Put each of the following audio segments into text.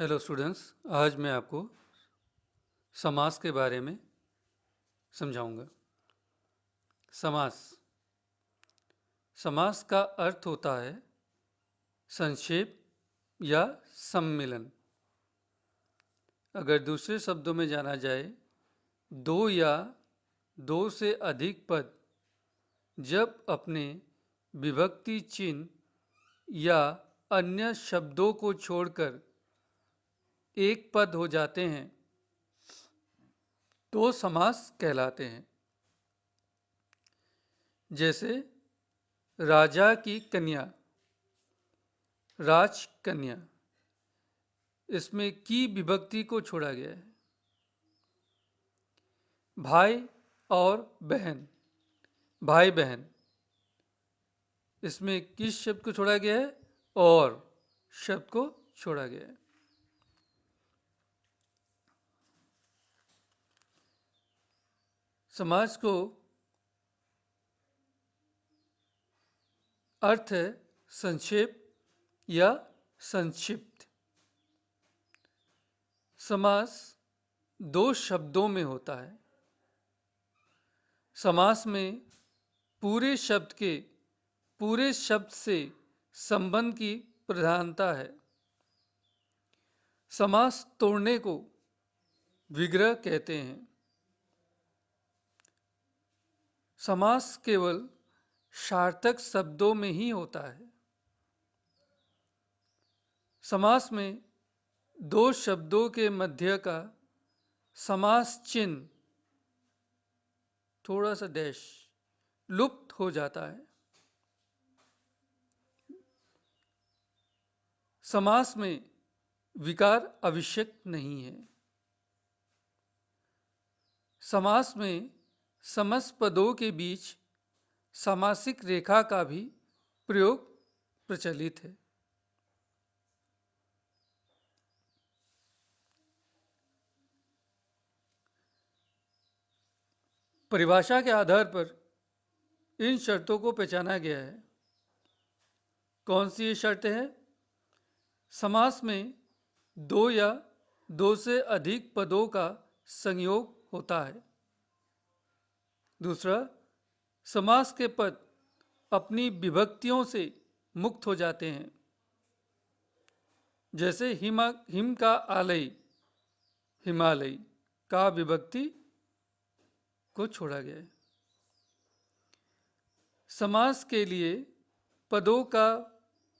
Hello students. आज मैं आपको समास के बारे में समझाऊंगा। समास समास का अर्थ होता है संक्षेप या सम्मिलन। अगर दूसरे शब्दों में जाना जाए, दो या दो से अधिक पद जब अपने विभक्ति चिन्ह या अन्य शब्दों को छोड़कर एक पद हो जाते हैं तो समास कहलाते हैं। जैसे राजा की कन्या, राजकन्या, इसमें की विभक्ति को छोड़ा गया है। भाई और बहन, भाई बहन, इसमें किस शब्द को छोड़ा गया है? और शब्द को छोड़ा गया है। समास को अर्थ है संक्षेप या संक्षिप्त। समास दो शब्दों में होता है। समास में पूरे शब्द से संबंध की प्रधानता है। समास तोड़ने को विग्रह कहते हैं। समास केवल सार्थक शब्दों में ही होता है। समास में दो शब्दों के मध्य का समास चिन्ह, थोड़ा सा डैश, लुप्त हो जाता है। समास में विकार आवश्यक नहीं है। समास में समस्त पदों के बीच सामासिक रेखा का भी प्रयोग प्रचलित है। परिभाषा के आधार पर इन शर्तों को पहचाना गया है। कौन सी ये शर्तें हैं? समास में दो या दो से अधिक पदों का संयोग होता है। दूसरा, समास के पद अपनी विभक्तियों से मुक्त हो जाते हैं। जैसे हिम का आलय, हिमालय का विभक्ति को छोड़ा गया है। समास के लिए पदों का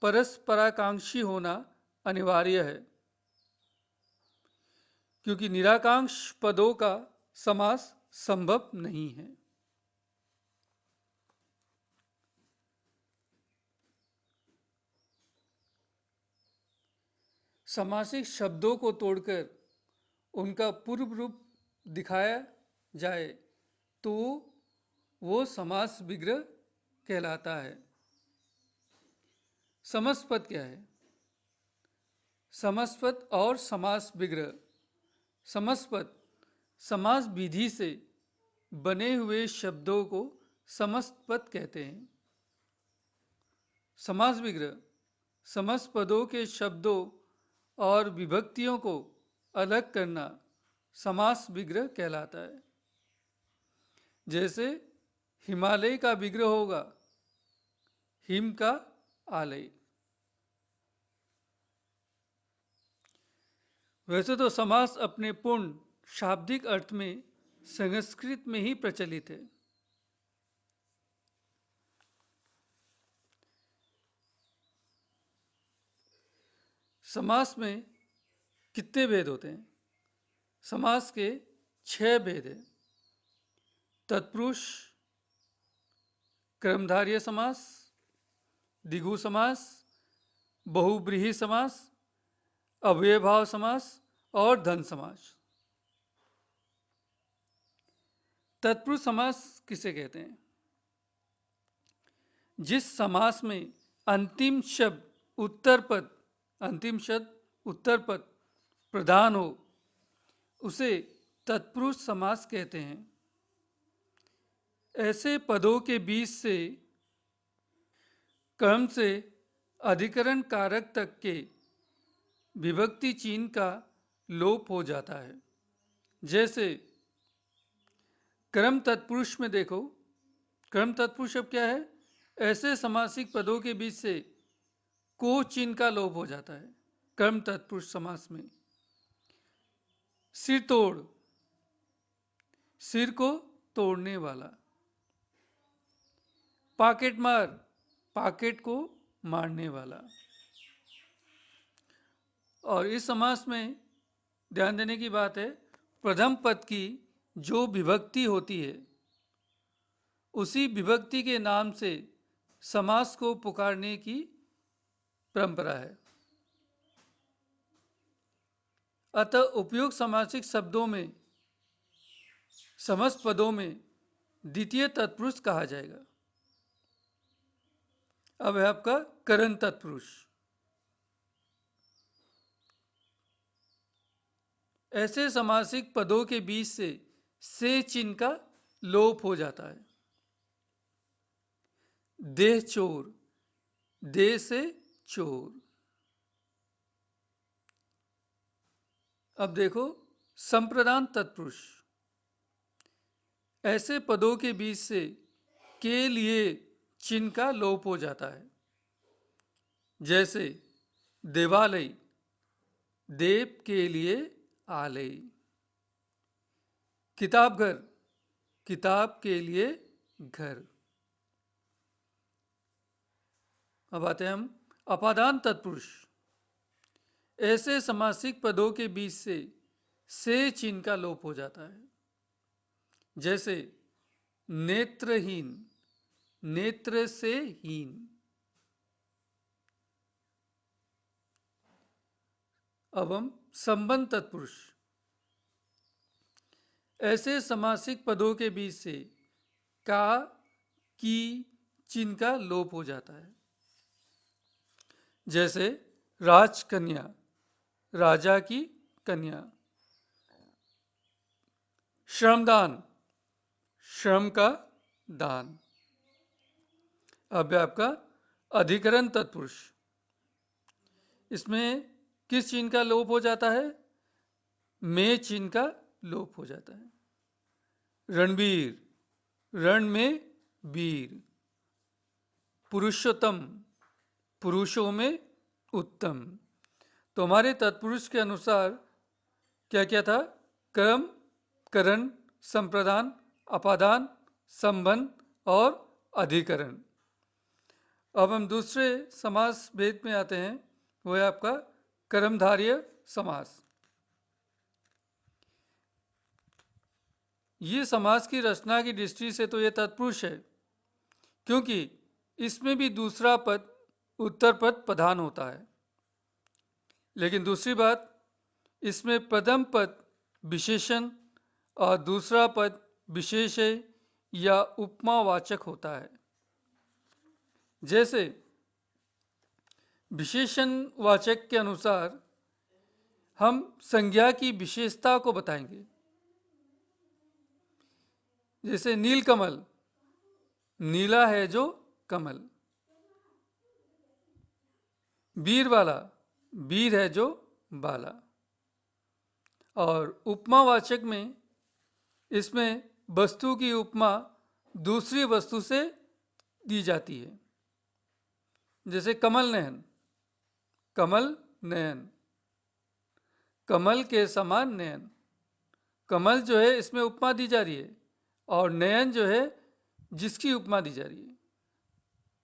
परस्पराकांक्षी होना अनिवार्य है, क्योंकि निराकांक्ष पदों का समास संभव नहीं है। समासिक शब्दों को तोड़कर उनका पूर्व रूप दिखाया जाए तो वो समास विग्रह कहलाता है। समस्त क्या है? समस्त और समास विग्रह। समस्त समास विधि से बने हुए शब्दों को समस्त पद कहते हैं। समास विग्रह समस्त पदों के शब्दों और विभक्तियों को अलग करना समास विग्रह कहलाता है। जैसे हिमालय का विग्रह होगा हिम का आलय। वैसे तो समास अपने पूर्ण शाब्दिक अर्थ में संस्कृत में ही प्रचलित है। समास में कितने भेद होते हैं? समास के 6 भेद हैं। तत्पुरुष, कर्मधारय समास, द्विगु समास, बहुब्रीहि समास, अव्ययभाव समास और द्वंद्व समास। तत्पुरुष समास किसे कहते हैं? जिस समास में अंतिम शब्द उत्तर पद प्रधान हो उसे तत्पुरुष समास कहते हैं। ऐसे पदों के बीच से कर्म से अधिकरण कारक तक के विभक्ति चिन्ह का लोप हो जाता है। जैसे कर्म तत्पुरुष में देखो, कर्म तत्पुरुष अब क्या है, ऐसे समासिक पदों के बीच से को चिन्ह का लोप हो जाता है कर्म तत्पुरुष समास में। सिर तोड़, सिर को तोड़ने वाला। पाकेट मार, पाकेट को मारने वाला। और इस समास में ध्यान देने की बात है, प्रथम पद की जो विभक्ति होती है उसी विभक्ति के नाम से समास को पुकारने की परंपरा है। अतः उपयुक्त समासिक शब्दों में समस्त पदों में द्वितीय तत्पुरुष कहा जाएगा। अब है आपका करण तत्पुरुष। ऐसे समासिक पदों के बीच से चिन्ह का लोप हो जाता है। देह चोर, देह से चोर। अब देखो संप्रदान तत्पुरुष। ऐसे पदों के बीच से के लिए चिन्ह का लोप हो जाता है। जैसे देवालय, देव के लिए आलय। किताब घर, किताब के लिए घर। अब आते हैं हम अपादान तत्पुरुष। ऐसे समासिक पदों के बीच से चिन्ह का लोप हो जाता है। जैसे नेत्रहीन, नेत्र से हीन। अब हम संबंध तत्पुरुष। ऐसे समासिक पदों के बीच से का, की चिन्ह का लोप हो जाता है। जैसे राजकन्या, राजा की कन्या। श्रमदान, श्रम का दान। अब आपका अधिकरण तत्पुरुष। इसमें किस चिन्ह का लोप हो जाता है, में चिन्ह का लोप हो जाता है। रणवीर, रण में वीर। पुरुषोत्तम, पुरुषों में उत्तम। तो हमारे तत्पुरुष के अनुसार क्या क्या था, कर्म, करण, संप्रदान, अपादान, संबंध और अधिकरण। अब हम दूसरे समास भेद में आते हैं, वो है आपका कर्मधारय समास। ये समास की रचना की दृष्टि से तो ये तत्पुरुष है, क्योंकि इसमें भी दूसरा पद उत्तर पद प्रधान होता है। लेकिन दूसरी बात, इसमें प्रथम पद विशेषण और दूसरा पद विशेषय या उपमावाचक होता है। जैसे विशेषणवाचक के अनुसार हम संज्ञा की विशेषता को बताएंगे। जैसे नीलकमल, नीला है जो कमल। वीर वाला, वीर है जो बाला। और उपमावाचक में इसमें वस्तु की उपमा दूसरी वस्तु से दी जाती है। जैसे कमल नयन, कमल नयन, कमल के समान नयन। कमल जो है इसमें उपमा दी जा रही है, और नयन जो है जिसकी उपमा दी जा रही है,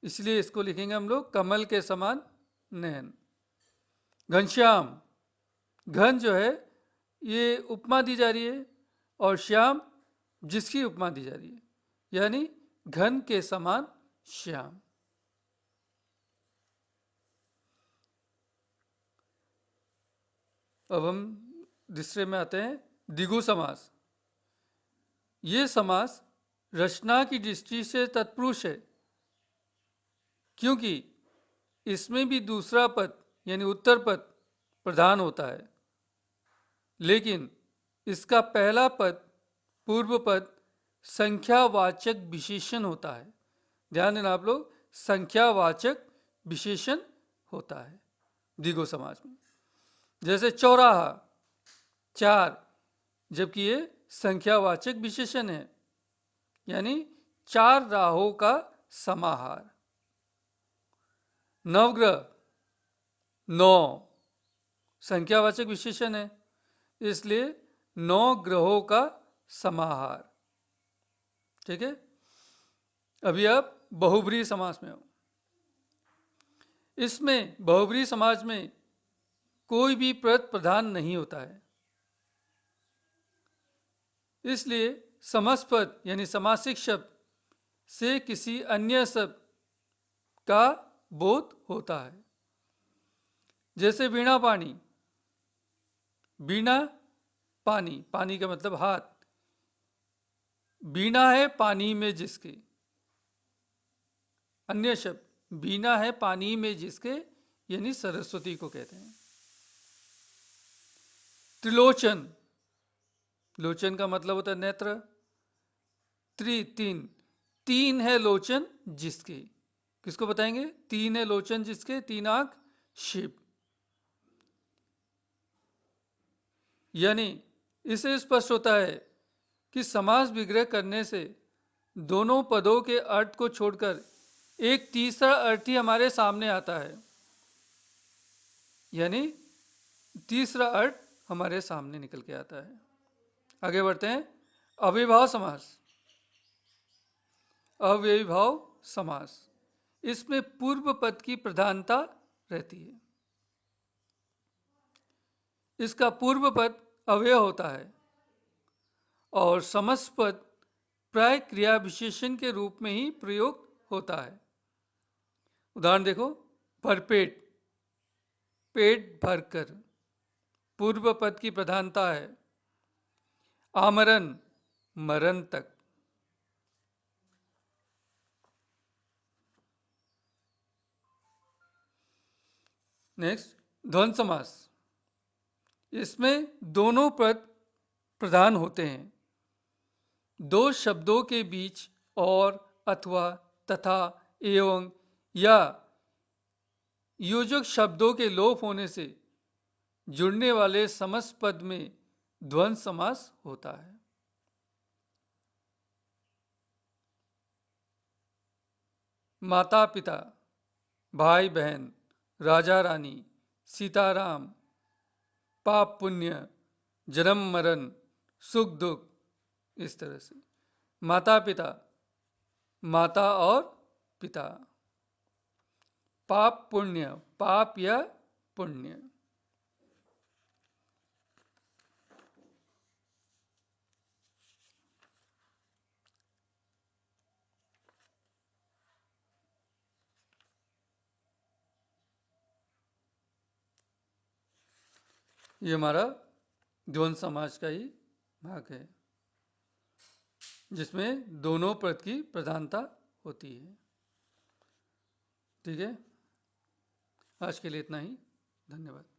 इसलिए इसको लिखेंगे हम लोग कमल के समान नयन। घनश्याम, घन जो है ये उपमा दी जा रही है, और श्याम जिसकी उपमा दी जा रही है, यानी घन के समान श्याम। अब हम दूसरे में आते हैं द्विगु समास। ये समास रचना की दृष्टि से तत्पुरुष है, क्योंकि इसमें भी दूसरा पद यानी उत्तर पद प्रधान होता है, लेकिन इसका पहला पद पूर्व पद संख्यावाचक विशेषण होता है। ध्यान देना आप लोग, संख्यावाचक विशेषण होता है द्विगु समास में। जैसे चौराहा, चार, जबकि ये संख्यावाचक विशेषण है, यानी चार राहों का समाहार। नवग्रह, नौ, संख्यावाचक विशेषण है, इसलिए 9 ग्रहों का समाहार। ठीक है। अभी आप बहुब्रीहि समास में हो। इसमें बहुब्रीहि समाज में कोई भी पद प्रधान नहीं होता है, इसलिए समस्त पद यानी समासिक शब्द से किसी अन्य शब्द का बोध होता है। जैसे वीणा पानी, वीणा पानी, पानी का मतलब हाथ, वीणा है पानी में जिसके। अन्य शब्द वीणा है पानी में जिसके, यानी सरस्वती को कहते हैं। त्रिलोचन, लोचन का मतलब होता है नेत्र। तीन, तीन है लोचन जिसके, किसको बताएंगे? तीन है लोचन जिसके, तीन आंख, शिव। यानी इससे स्पष्ट होता है कि समास विग्रह करने से दोनों पदों के अर्थ को छोड़कर एक तीसरा अर्थ ही हमारे सामने आता है, यानी तीसरा अर्थ हमारे सामने निकल के आता है। आगे बढ़ते हैं। अव्ययीभाव समास। अव्ययीभाव समास, इसमें पूर्व पद की प्रधानता रहती है। इसका पूर्व पद अव्यय होता है और समस्त पद प्राय क्रिया विशेषण के रूप में ही प्रयोग होता है। उदाहरण देखो, भरपेट, पेट भरकर, पूर्व पद की प्रधानता है। आमरण, मरण तक। नेक्स्ट, द्वंद्व समास। इसमें दोनों पद प्रधान होते हैं। दो शब्दों के बीच और, अथवा, तथा, एवं या योजक शब्दों के लोप होने से जुड़ने वाले समस्त पद में द्वंद्व समास होता है। माता पिता, भाई बहन, राजा रानी, सीताराम, पाप पुण्य, जन्म मरण, सुख दुख, इस तरह से माता पिता, माता और पिता। पाप पुण्य, पाप या पुण्य। ये हमारा द्वंद्व समास का ही भाग है, जिसमें दोनों पद की प्रधानता होती है। ठीक है, आज के लिए इतना ही। धन्यवाद।